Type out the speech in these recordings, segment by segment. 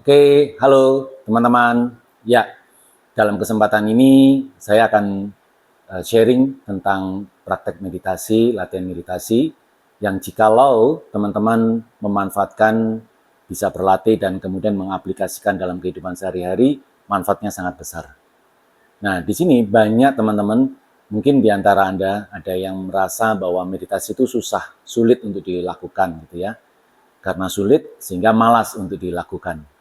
Oke, halo teman-teman. Ya, dalam kesempatan ini saya akan sharing tentang praktek meditasi, latihan meditasi yang jikalau teman-teman memanfaatkan bisa berlatih dan kemudian mengaplikasikan dalam kehidupan sehari-hari, manfaatnya sangat besar. Nah, di sini banyak teman-teman, mungkin di antara Anda ada yang merasa bahwa meditasi itu susah, sulit untuk dilakukan gitu ya. Karena sulit sehingga malas untuk dilakukan.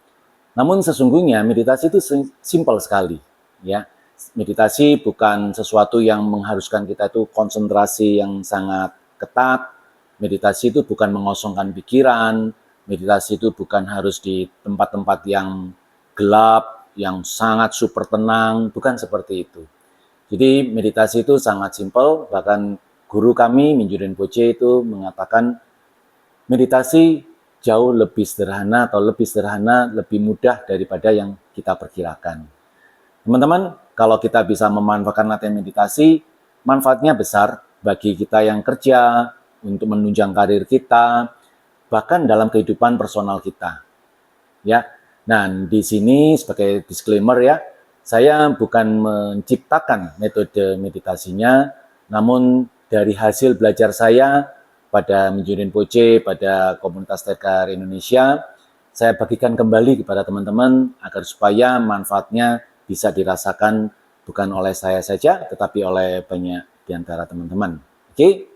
Namun sesungguhnya meditasi itu simpel sekali, ya. Meditasi bukan sesuatu yang mengharuskan kita itu konsentrasi yang sangat ketat. Meditasi itu bukan mengosongkan pikiran. Meditasi itu bukan harus di tempat-tempat yang gelap, yang sangat super tenang, bukan seperti itu. Jadi meditasi itu sangat simpel, bahkan guru kami Minju Rinpoche itu mengatakan meditasi jauh lebih sederhana atau lebih sederhana, lebih mudah daripada yang kita perkirakan. Teman-teman, kalau kita bisa memanfaatkan latihan meditasi, manfaatnya besar bagi kita yang kerja, untuk menunjang karir kita, bahkan dalam kehidupan personal kita. Ya, nah di sini sebagai disclaimer ya, saya bukan menciptakan metode meditasinya, namun dari hasil belajar saya pada Minju Rinpoche, pada komunitas TKR Indonesia, saya bagikan kembali kepada teman-teman agar supaya manfaatnya bisa dirasakan bukan oleh saya saja, tetapi oleh banyak di antara teman-teman. Oke?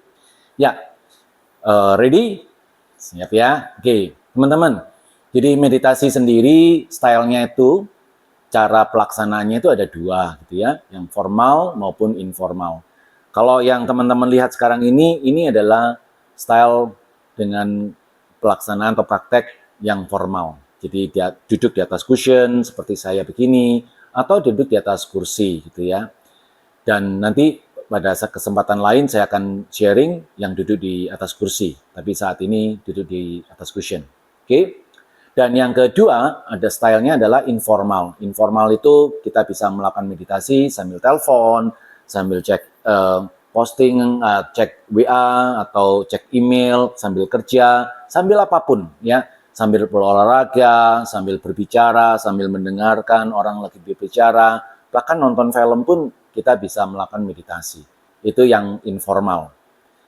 Ya, ready? Siap ya? Oke, teman-teman. Jadi meditasi sendiri stylenya itu, cara pelaksanaannya itu ada dua gitu ya, yang formal maupun informal. Kalau yang teman-teman lihat sekarang ini adalah style dengan pelaksanaan atau praktek yang formal. Jadi dia duduk di atas cushion seperti saya begini, atau duduk di atas kursi gitu ya. Dan nanti pada kesempatan lain saya akan sharing yang duduk di atas kursi, tapi saat ini duduk di atas cushion. Oke? Dan yang kedua, ada stylenya adalah informal. Informal itu kita bisa melakukan meditasi sambil telepon, sambil cek posting, cek WA atau cek email, sambil kerja, sambil apapun ya, sambil berolahraga, sambil berbicara, sambil mendengarkan orang lagi berbicara, bahkan nonton film pun kita bisa melakukan meditasi. Itu yang informal.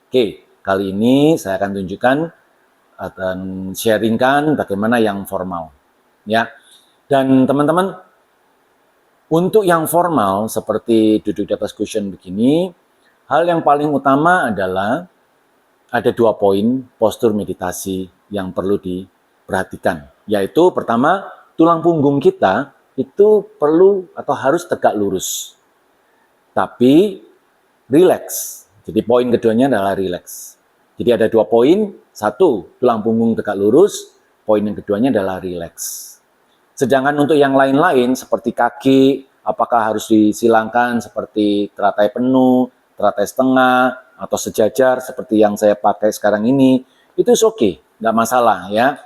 Oke, kali ini saya akan tunjukkan, akan sharingkan bagaimana yang formal. Ya, dan teman-teman, untuk yang formal seperti duduk di atas cushion begini, hal yang paling utama adalah ada 2 poin postur meditasi yang perlu diperhatikan. Yaitu pertama, tulang punggung kita itu perlu atau harus tegak lurus. Tapi relax. Jadi poin keduanya adalah relax. Jadi ada 2 poin. Satu, tulang punggung tegak lurus. Poin yang keduanya adalah relax. Sedangkan untuk yang lain-lain seperti kaki, apakah harus disilangkan seperti teratai penuh, teratai setengah, atau sejajar seperti yang saya pakai sekarang ini, itu oke, nggak masalah ya.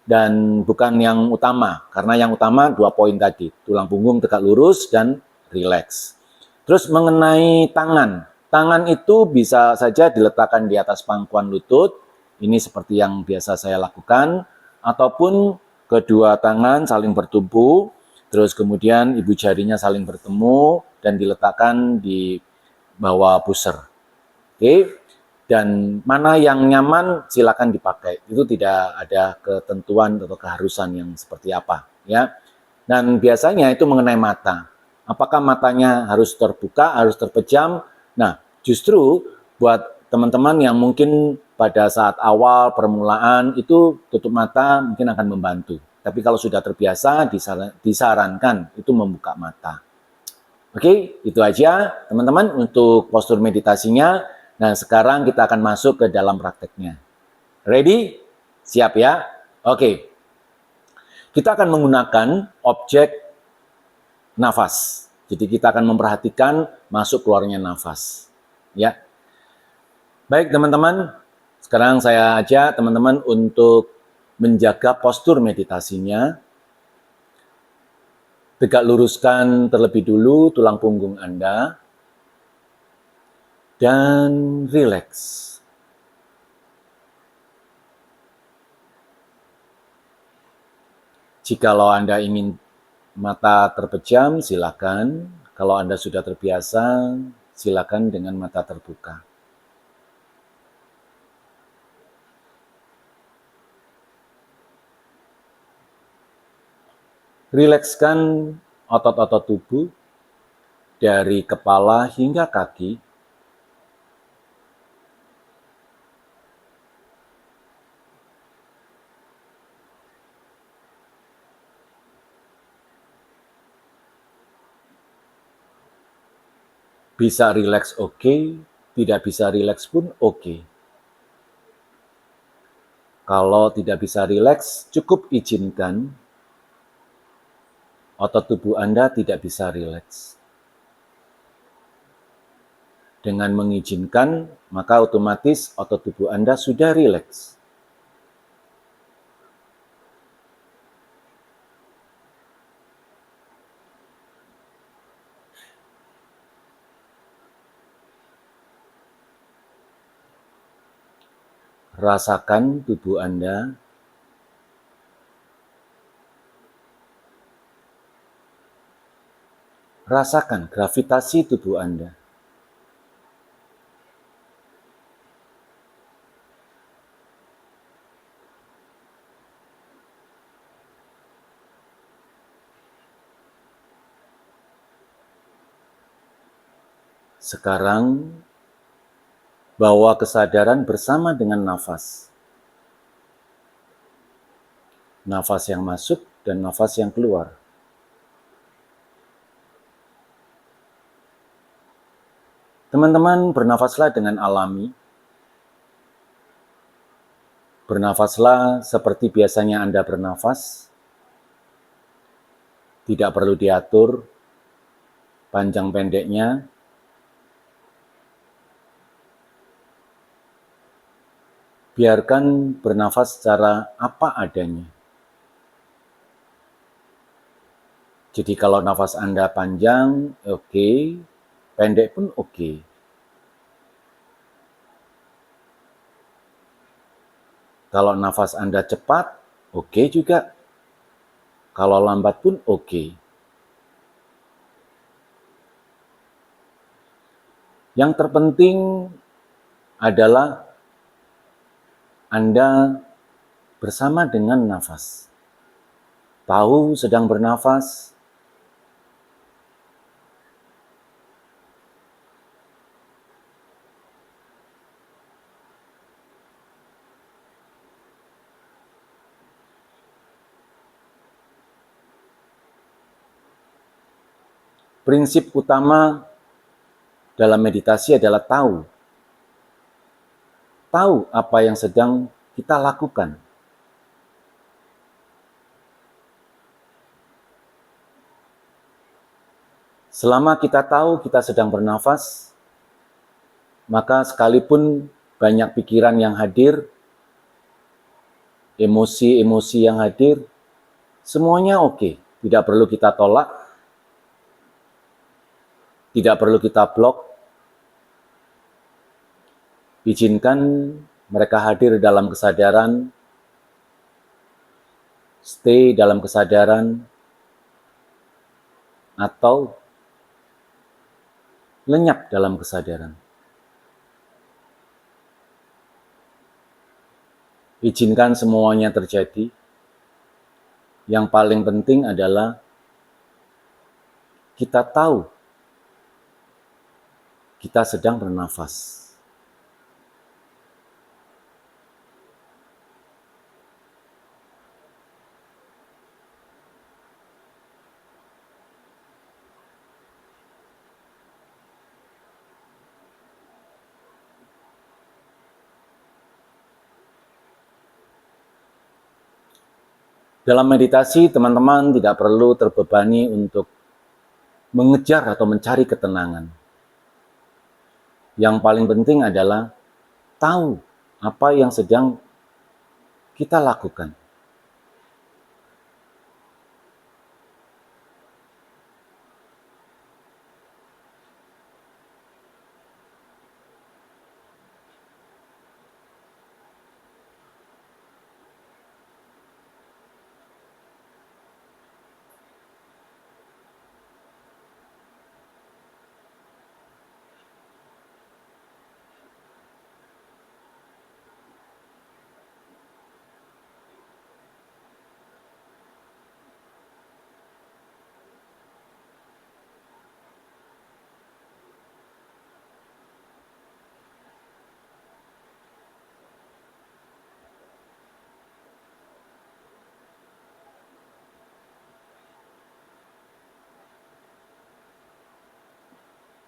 Dan bukan yang utama, karena yang utama 2 poin tadi, tulang punggung tegak lurus dan relax. Terus mengenai tangan, tangan itu bisa saja diletakkan di atas pangkuan lutut, ini seperti yang biasa saya lakukan, ataupun kedua tangan saling bertumpu, terus kemudian ibu jarinya saling bertemu dan diletakkan di bawah pusar. Oke, dan mana yang nyaman silakan dipakai. Itu tidak ada ketentuan atau keharusan yang seperti apa, ya. Dan biasanya itu mengenai mata. Apakah matanya harus terbuka, harus terpejam? Nah, justru buat teman-teman yang mungkin pada saat awal permulaan itu tutup mata mungkin akan membantu. Tapi kalau sudah terbiasa disarankan itu membuka mata. Oke, itu aja teman-teman untuk postur meditasinya. Nah, sekarang kita akan masuk ke dalam prakteknya. Ready? Siap ya? Oke. Kita akan menggunakan objek nafas. Jadi kita akan memperhatikan masuk keluarnya nafas. Ya. Baik teman-teman, sekarang saya ajak teman-teman untuk menjaga postur meditasinya. Tegak luruskan terlebih dulu tulang punggung Anda. Dan rileks. Jikalau Anda ingin mata terpejam, silakan. Kalau Anda sudah terbiasa, silakan dengan mata terbuka. Rilekskan otot-otot tubuh dari kepala hingga kaki. Bisa rileks oke, tidak bisa rileks pun oke. Kalau tidak bisa rileks, cukup izinkan otot tubuh Anda tidak bisa rileks. Dengan mengizinkan, maka otomatis otot tubuh Anda sudah rileks. Rasakan tubuh Anda. Rasakan gravitasi tubuh Anda. Sekarang, bawa kesadaran bersama dengan nafas. Nafas yang masuk dan nafas yang keluar. Teman-teman, bernafaslah dengan alami. Bernafaslah seperti biasanya Anda bernafas. Tidak perlu diatur panjang pendeknya. Biarkan bernafas secara apa adanya. Jadi kalau nafas Anda panjang, oke. Pendek pun oke. Kalau nafas Anda cepat, oke juga. Kalau lambat pun oke. Yang terpenting adalah Anda bersama dengan nafas. Tahu sedang bernafas. Prinsip utama dalam meditasi adalah tahu. Tahu apa yang sedang kita lakukan. Selama kita tahu kita sedang bernafas, maka sekalipun banyak pikiran yang hadir, emosi-emosi yang hadir, semuanya oke. Tidak perlu kita tolak, tidak perlu kita blok. Izinkan mereka hadir dalam kesadaran, stay dalam kesadaran, atau lenyap dalam kesadaran. Izinkan semuanya terjadi. Yang paling penting adalah kita tahu kita sedang bernafas. Dalam meditasi, teman-teman tidak perlu terbebani untuk mengejar atau mencari ketenangan. Yang paling penting adalah tahu apa yang sedang kita lakukan.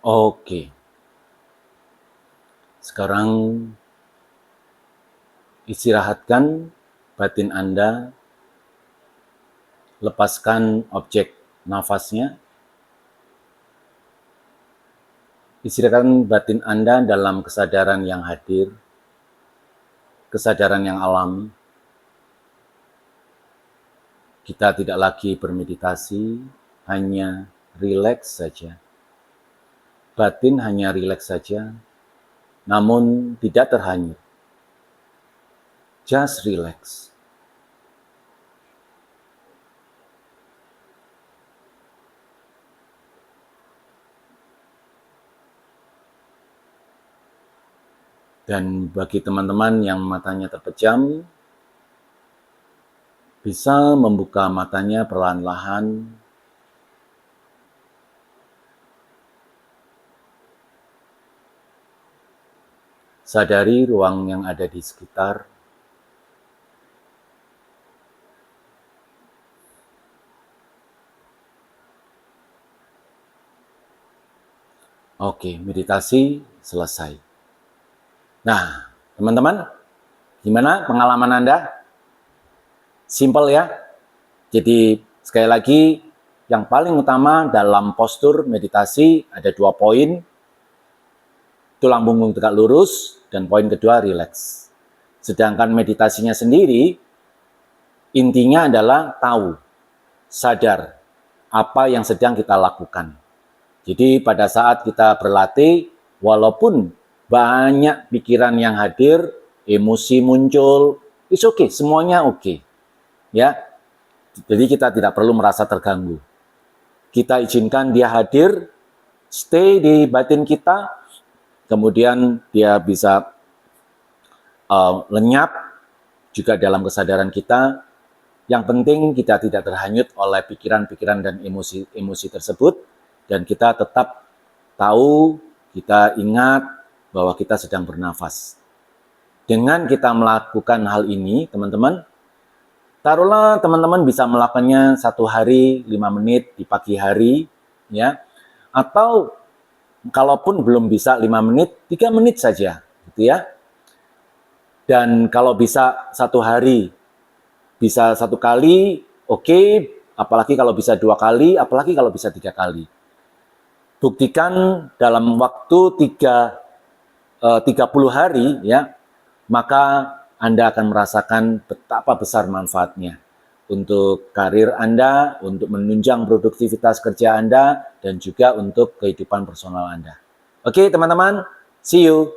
Oke. Sekarang istirahatkan batin Anda, lepaskan objek nafasnya. Istirahatkan batin Anda dalam kesadaran yang hadir, kesadaran yang alami. Kita tidak lagi bermeditasi, hanya rileks saja. Batin hanya rileks saja, namun tidak terhanyut. Just relax. Dan bagi teman-teman yang matanya terpejam, bisa membuka matanya perlahan-lahan. Sadari ruang yang ada di sekitar. Oke, meditasi selesai. Nah, teman-teman, gimana pengalaman Anda? Simple ya? Jadi, sekali lagi, yang paling utama dalam postur meditasi ada 2 poin. Tulang punggung tegak lurus, dan poin kedua, rileks. Sedangkan meditasinya sendiri, intinya adalah tahu, sadar, apa yang sedang kita lakukan. Jadi pada saat kita berlatih, walaupun banyak pikiran yang hadir, emosi muncul, it's okay, semuanya oke. Ya. Jadi kita tidak perlu merasa terganggu. Kita izinkan dia hadir, stay di batin kita, kemudian dia bisa lenyap juga dalam kesadaran kita. Yang penting kita tidak terhanyut oleh pikiran-pikiran dan emosi-emosi tersebut, dan kita tetap tahu, kita ingat bahwa kita sedang bernafas. Dengan kita melakukan hal ini, teman-teman, taruhlah teman-teman bisa melakukannya 1 hari 5 menit di pagi hari, ya, atau kalaupun belum bisa 5 menit, 3 menit saja, gitu ya. Dan kalau bisa 1 hari, bisa 1 kali, oke, apalagi kalau bisa 2 kali, apalagi kalau bisa 3 kali. Buktikan dalam waktu 30 hari, ya, maka Anda akan merasakan betapa besar manfaatnya untuk karir Anda, untuk menunjang produktivitas kerja Anda, dan juga untuk kehidupan personal Anda. Oke, teman-teman, see you.